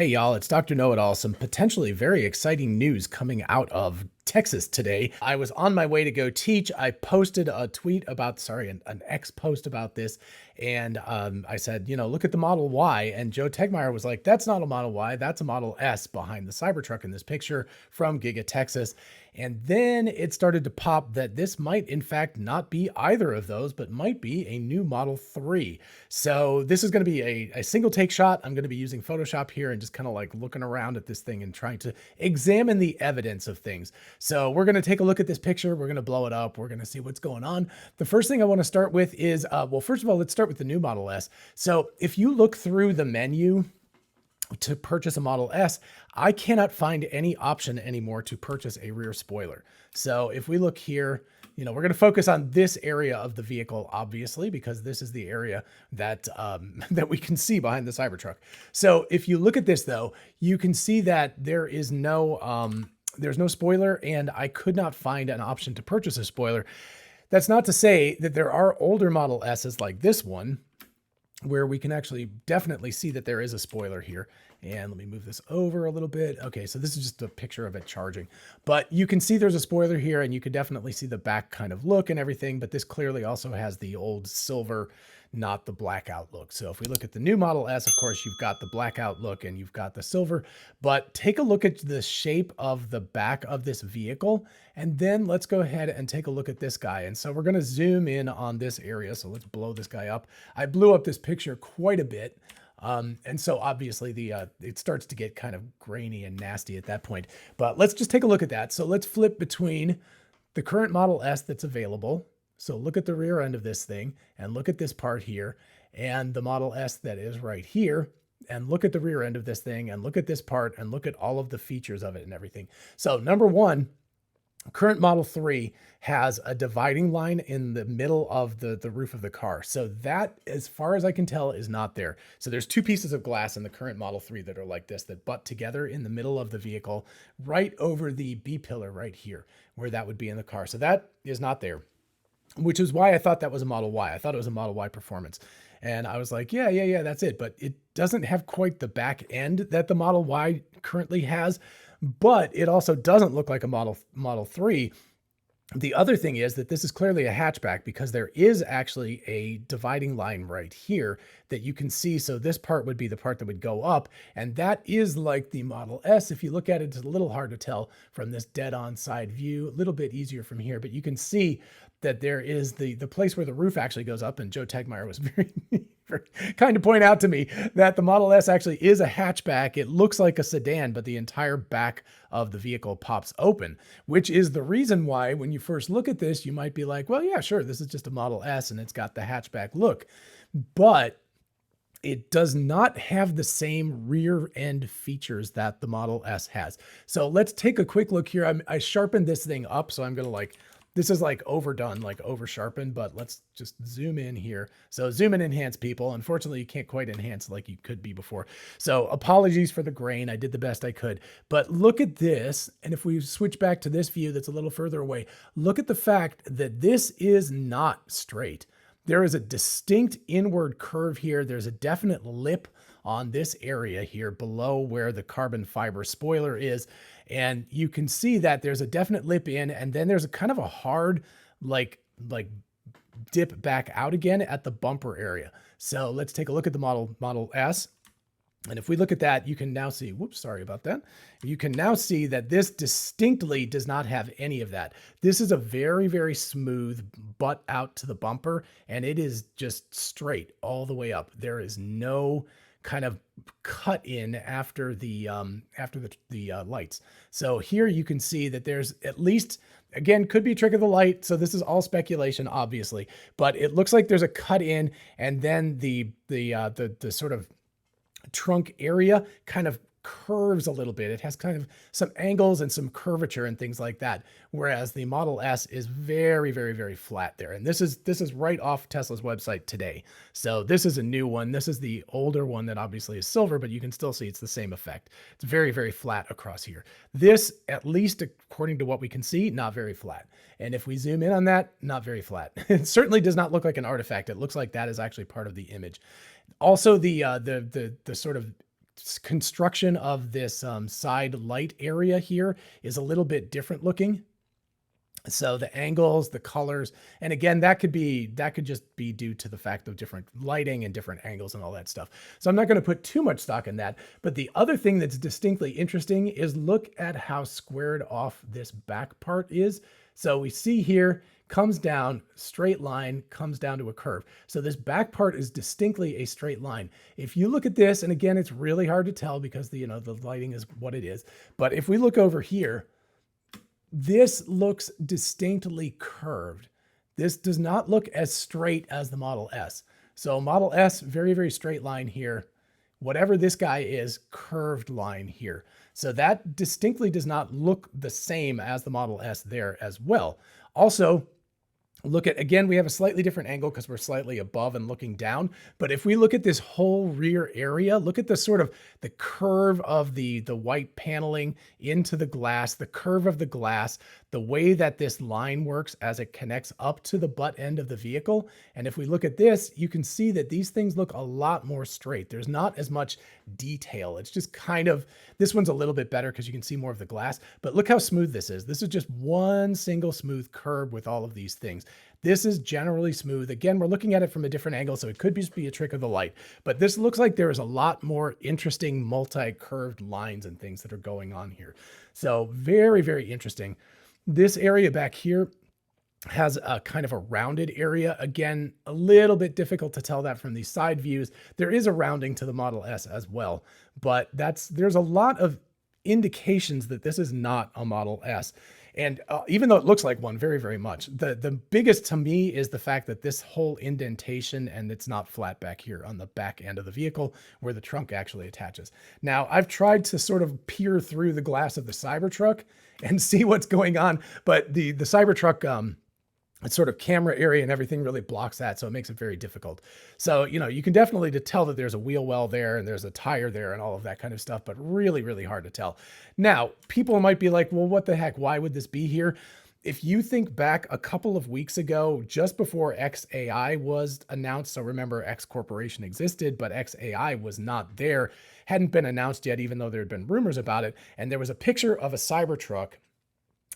y'all, it's Dr. Know-It-All. Some potentially very exciting news coming out of Texas today. I was on my way to go teach. I posted a tweet about, an X post about this. And I said, look at the Model Y. And Joe Tegmeyer was like, that's not a Model Y, that's a Model S behind the Cybertruck in this picture from Giga, Texas. And then it started to pop that this might in fact not be either of those, but might be a new Model 3. So this is going to be a single take shot. I'm going to be using Photoshop here and just kind of like looking around at this thing and trying to examine the evidence of things. So we're going to take a look at this picture. We're going to blow it up. We're going to see what's going on. The first thing I want to start with is, well, first of all, let's start with the new Model S. So if you look through the menu to purchase a Model S, I cannot find any option anymore to purchase a rear spoiler. So if we look here, we're going to focus on this area of the vehicle, obviously, because this is the area that that we can see behind the Cybertruck. So if you look at this, though, you can see that there is there's no spoiler, and I could not find an option to purchase a spoiler. That's not to say that there are older Model S's like this one, where we can actually definitely see that there is a spoiler here. And let me move this over a little bit. Okay, so this is just a picture of it charging. But you can see there's a spoiler here, and you can definitely see the back kind of look and everything, but this clearly also has the old silver, not the blackout look. So if we look at the new Model S, of course, you've got the blackout look and you've got the silver, but take a look at the shape of the back of this vehicle. And then let's go ahead and take a look at this guy. And so we're going to zoom in on this area. So let's blow this guy up. I blew up this picture quite a bit. And so obviously it starts to get kind of grainy and nasty at that point, but let's just take a look at that. So let's flip between the current Model S that's available. So look at the rear end of this thing and look at this part here and the Model S that is right here, and look at the rear end of this thing and look at this part and look at all of the features of it and everything. So number one, current Model 3 has a dividing line in the middle of the roof of the car. So that, as far as I can tell, is not there. So there's two pieces of glass in the current Model 3 that are like this, that butt together in the middle of the vehicle, right over the B-pillar right here, where that would be in the car. So that is not there, which is why I thought that was a Model Y. I thought it was a Model Y Performance. And I was like, yeah, that's it. But it doesn't have quite the back end that the Model Y currently has, but it also doesn't look like a Model 3. The other thing is that this is clearly a hatchback, because there is actually a dividing line right here that you can see. So this part would be the part that would go up, and that is like the Model S. If you look at it, it's a little hard to tell from this dead-on side view, a little bit easier from here, but you can see that there is the place where the roof actually goes up, and Joe Tegmeyer was very kind to point out to me that the Model S actually is a hatchback. It looks like a sedan, but the entire back of the vehicle pops open, which is the reason why when you first look at this, you might be like, well, yeah, sure, this is just a Model S and it's got the hatchback look, but it does not have the same rear end features that the Model S has. So let's take a quick look here. I sharpened this thing up, so I'm going to this is like overdone, like over sharpened, but let's just zoom in here. So zoom and enhance, people. Unfortunately, you can't quite enhance like you could be before. So apologies for the grain. I did the best I could, but look at this. And if we switch back to this view that's a little further away, look at the fact that this is not straight. There is a distinct inward curve here. There's a definite lip on this area here below where the carbon fiber spoiler is. And you can see that there's a definite lip in, and then there's a kind of a hard, like dip back out again at the bumper area. So let's take a look at the Model S. And if we look at that, you can now see, whoops, sorry about that. You can now see that this distinctly does not have any of that. This is a very, very smooth butt out to the bumper, and it is just straight all the way up. There is no kind of cut in after the lights. So here you can see that there's at least, again, could be a trick of the light. So this is all speculation, obviously, but it looks like there's a cut in, and then the sort of trunk area kind of curves a little bit. It has kind of some angles and some curvature and things like that. Whereas the Model S is very, very, very flat there. And this is right off Tesla's website today. So this is a new one. This is the older one that obviously is silver, but you can still see it's the same effect. It's very, very flat across here. This, at least according to what we can see, not very flat. And if we zoom in on that, not very flat. It certainly does not look like an artifact. It looks like that is actually part of the image. Also, the sort of construction of this side light area here is a little bit different looking. So the angles, the colors, and again, that could just be due to the fact of different lighting and different angles and all that stuff. So I'm not going to put too much stock in that. But the other thing that's distinctly interesting is look at how squared off this back part is. So we see here, comes down, straight line, comes down to a curve. So this back part is distinctly a straight line. If you look at this, and again, it's really hard to tell because the lighting is what it is. But if we look over here, this looks distinctly curved. This does not look as straight as the Model S. So Model S, very, very straight line here. Whatever this guy is, curved line here. So that distinctly does not look the same as the Model S there as well. Also, look at, again, we have a slightly different angle because we're slightly above and looking down. But if we look at this whole rear area, look at the sort of the curve of the white paneling into the glass, the curve of the glass, the way that this line works as it connects up to the butt end of the vehicle. And if we look at this, you can see that these things look a lot more straight. There's not as much detail. It's just kind of, this one's a little bit better because you can see more of the glass, but look how smooth this is. This is just one single smooth curve with all of these things. This is generally smooth. Again, we're looking at it from a different angle, so it could just be a trick of the light, but this looks like there is a lot more interesting multi-curved lines and things that are going on here. So very, very interesting. This area back here has a kind of a rounded area. Again, a little bit difficult to tell that from these side views. There is a rounding to the Model S as well, but there's a lot of indications that this is not a Model S. And even though it looks like one very, very much, the biggest to me is the fact that this whole indentation, and it's not flat back here on the back end of the vehicle where the trunk actually attaches. Now, I've tried to sort of peer through the glass of the Cybertruck and see what's going on, but the Cybertruck, it's sort of camera area and everything really blocks that. So it makes it very difficult. So, you can definitely tell that there's a wheel well there and there's a tire there and all of that kind of stuff, but really, really hard to tell. Now, people might be like, well, what the heck? Why would this be here? If you think back a couple of weeks ago, just before XAI was announced, so remember X Corporation existed, but XAI was not there, hadn't been announced yet, even though there had been rumors about it. And there was a picture of a Cybertruck,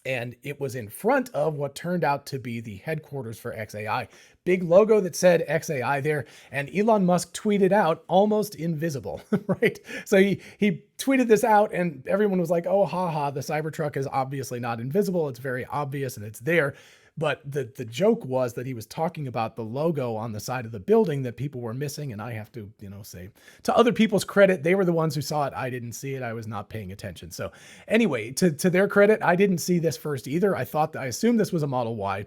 and it was in front of what turned out to be the headquarters for XAI. Big logo that said XAI there, and Elon Musk tweeted out, almost invisible, right? So he tweeted this out and everyone was like, oh, haha, the Cybertruck is obviously not invisible. It's very obvious and it's there. But the joke was that he was talking about the logo on the side of the building that people were missing. And I have to, say to other people's credit, they were the ones who saw it. I didn't see it. I was not paying attention. So anyway, to their credit, I didn't see this first either. I assumed this was a Model Y,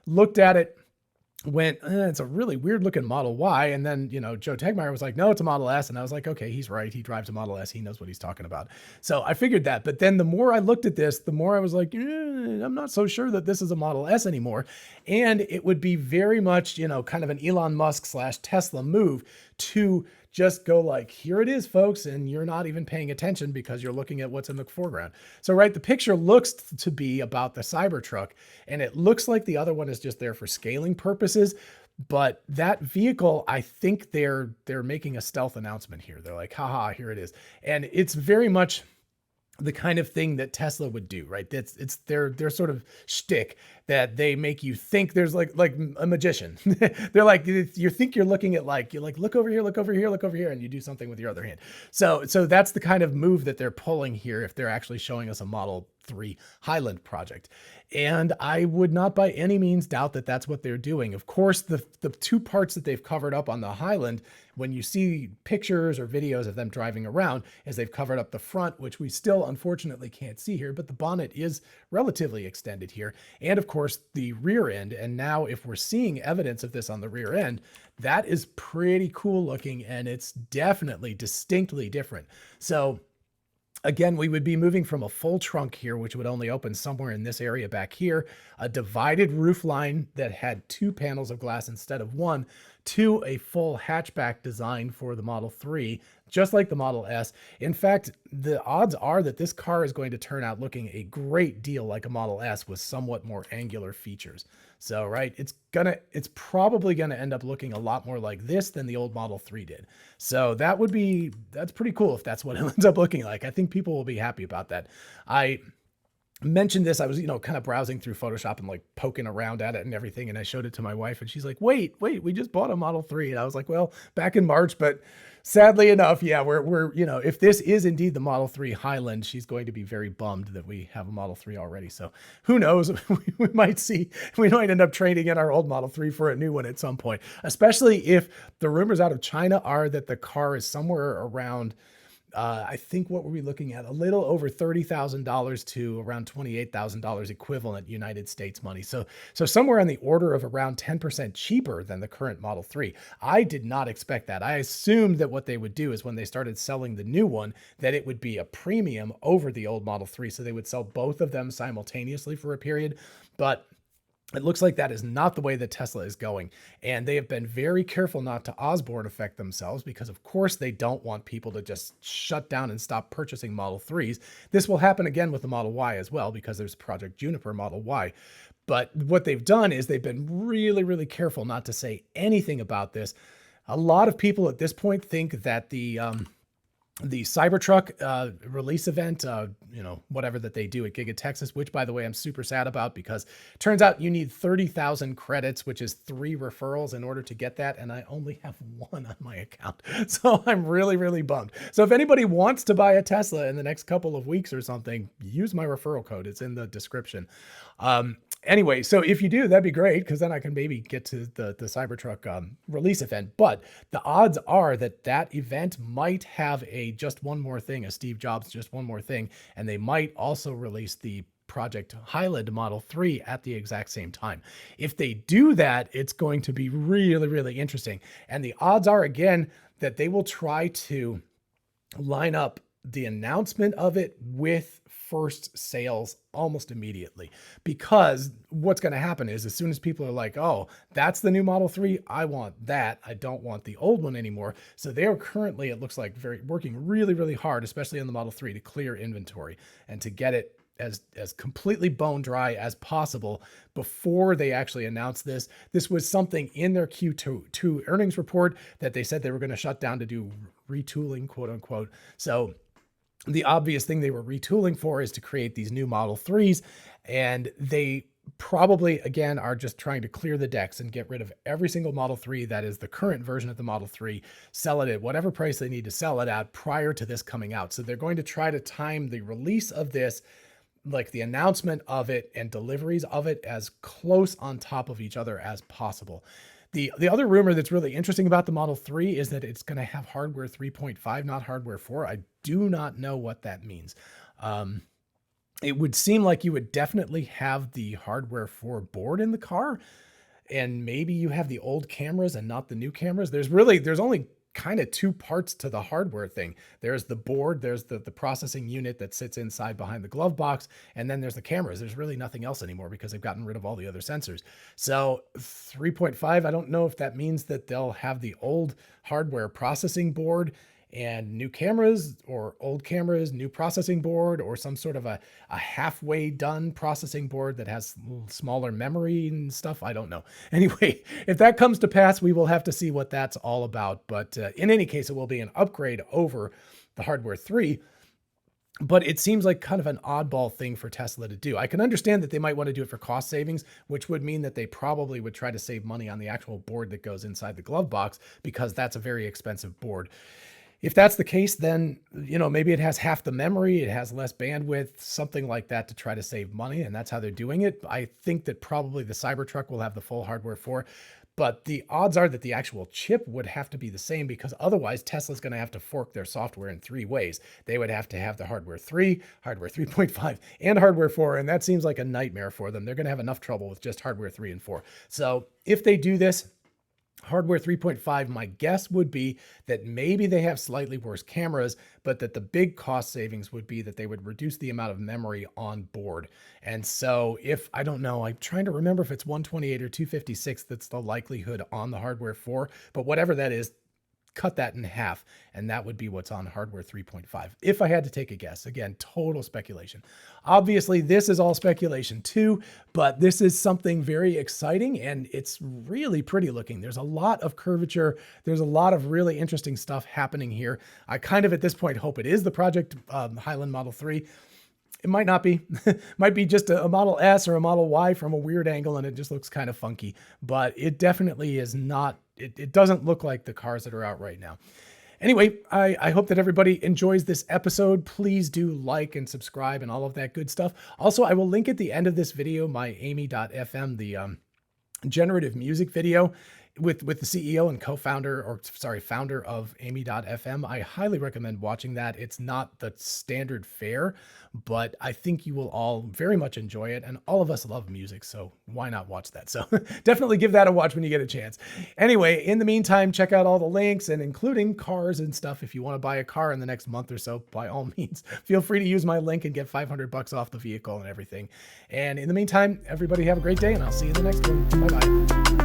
looked at it, went, it's a really weird looking Model Y. And then, Joe Tegmeyer was like, no, it's a Model S. And I was like, okay, he's right. He drives a Model S. He knows what he's talking about. So I figured that. But then the more I looked at this, the more I was like, I'm not so sure that this is a Model S anymore. And it would be very much, kind of an Elon Musk / Tesla move to just go like, here it is, folks. And you're not even paying attention because you're looking at what's in the foreground. So, right, the picture looks to be about the Cybertruck, and it looks like the other one is just there for scaling purposes. But that vehicle, I think they're making a stealth announcement here. They're like, haha, here it is. And it's very much the kind of thing that Tesla would do, right? It's their sort of shtick that they make you think there's like a magician. They're like, you think you're looking at you're like, look over here, look over here, look over here, and you do something with your other hand. So that's the kind of move that they're pulling here if they're actually showing us a Model 3 Highland project. And I would not by any means doubt that that's what they're doing. Of course, the two parts that they've covered up on the Highland, when you see pictures or videos of them driving around, is they've covered up the front, which we still unfortunately can't see here, but the bonnet is relatively extended here. And of course, the rear end. And now if we're seeing evidence of this on the rear end, that is pretty cool looking, and it's definitely distinctly different. So again, we would be moving from a full trunk here, which would only open somewhere in this area back here, a divided roof line that had 2 panels of glass instead of 1, to a full hatchback design for the Model 3 just like the Model S. In fact, the odds are that this car is going to turn out looking a great deal like a Model S with somewhat more angular features. So, right, it's probably gonna end up looking a lot more like this than the old Model 3 did. So that's pretty cool if that's what it ends up looking like. I think people will be happy about that. I mentioned this. I was, kind of browsing through Photoshop and like poking around at it and everything. And I showed it to my wife and she's like, wait, we just bought a Model 3. And I was like, well, back in March, but sadly enough, yeah, we're, if this is indeed the Model 3 Highland, she's going to be very bummed that we have a Model 3 already. So who knows? we might end up trading in our old Model 3 for a new one at some point, especially if the rumors out of China are that the car is somewhere around, I think what were we looking at? A little over $30,000 to around $28,000 equivalent United States money. So somewhere on the order of around 10% cheaper than the current Model 3. I did not expect that. I assumed that what they would do is when they started selling the new one, that it would be a premium over the old Model 3. So they would sell both of them simultaneously for a period. But it looks like that is not the way that Tesla is going. And they have been very careful not to Osborne affect themselves because, of course, they don't want people to just shut down and stop purchasing Model 3s. This will happen again with the Model Y as well because there's Project Juniper Model Y. But what they've done is they've been really, really careful not to say anything about this. A lot of people at this point think that the Cybertruck release event, whatever that they do at Giga Texas, which by the way, I'm super sad about because it turns out you need 30,000 credits, which is 3 referrals in order to get that. And I only have 1 on my account. So I'm really, really bummed. So if anybody wants to buy a Tesla in the next couple of weeks or something, use my referral code. It's in the description. Anyway, so if you do, that'd be great because then I can maybe get to the Cybertruck release event. But the odds are that that event might have a just one more thing, a Steve Jobs just one more thing, and they might also release the Project Highland Model 3 at the exact same time. If they do that, it's going to be really, really interesting. And the odds are, again, that they will try to line up the announcement of it with first sales almost immediately, because what's going to happen is as soon as people are like, oh, that's the new Model 3, I want that, I don't want the old one anymore. So they are currently, it looks like, working really, really hard, especially on the Model 3, to clear inventory and to get it as completely bone dry as possible before they actually announce this. This was something in their Q2 earnings report that they said they were going to shut down to do retooling, quote unquote. So the obvious thing they were retooling for is to create these new Model 3s. And they probably, again, are just trying to clear the decks and get rid of every single Model 3 that is the current version of the Model 3, sell it at whatever price they need to sell it at prior to this coming out. So they're going to try to time the release of this, like the announcement of it and deliveries of it, as close on top of each other as possible. The other rumor that's really interesting about the Model 3 is that it's going to have hardware 3.5, not hardware 4. I do not know what that means. It would seem like you would definitely have the hardware 4 board in the car, and maybe you have the old cameras and not the new cameras. There's only kind of 2 parts to the hardware thing. There's the board, there's the processing unit that sits inside behind the glove box, and then there's the cameras. There's really nothing else anymore because they've gotten rid of all the other sensors. So 3.5, I don't know if that means that they'll have the old hardware processing board and new cameras, or old cameras, new processing board, or some sort of a halfway done processing board that has smaller memory and stuff. I don't know. Anyway, if that comes to pass, we will have to see what that's all about. But in any case, it will be an upgrade over the hardware 3. But it seems like kind of an oddball thing for Tesla to do. I can understand that they might want to do it for cost savings, which would mean that they probably would try to save money on the actual board that goes inside the glove box, because that's a very expensive board. If that's the case, then, maybe it has half the memory, it has less bandwidth, something like that, to try to save money. And that's how they're doing it. I think that probably the Cybertruck will have the full hardware 4, but the odds are that the actual chip would have to be the same, because otherwise Tesla's going to have to fork their software in 3 ways. They would have to have the hardware 3, hardware 3.5, and hardware 4. And that seems like a nightmare for them. They're going to have enough trouble with just hardware 3 and 4. So if they do this, hardware 3.5, my guess would be that maybe they have slightly worse cameras, but that the big cost savings would be that they would reduce the amount of memory on board. And so I don't know, I'm trying to remember if it's 128 or 256 that's the likelihood on the hardware 4, but whatever that is, cut that in half, and that would be what's on hardware 3.5. If I had to take a guess, again, total speculation. Obviously, this is all speculation too, but this is something very exciting, and it's really pretty looking. There's a lot of curvature. There's a lot of really interesting stuff happening here. I kind of at this point hope it is the Project Highland Model 3. It might not be. Might be just a Model S or a Model Y from a weird angle, and it just looks kind of funky. But it definitely is not, it doesn't look like the cars that are out right now. Anyway, I hope that everybody enjoys this episode. Please do like and subscribe and all of that good stuff. Also, I will link at the end of this video my Amy.fm, the generative music video with the CEO and founder of Amy.fm. I highly recommend watching that. It's not the standard fare, but I think you will all very much enjoy it. And all of us love music, so why not watch that? So definitely give that a watch when you get a chance. Anyway, in the meantime, check out all the links, and including cars and stuff. If you want to buy a car in the next month or so, by all means, feel free to use my link and get $500 off the vehicle and everything. And in the meantime, everybody have a great day, and I'll see you in the next one. Bye-bye.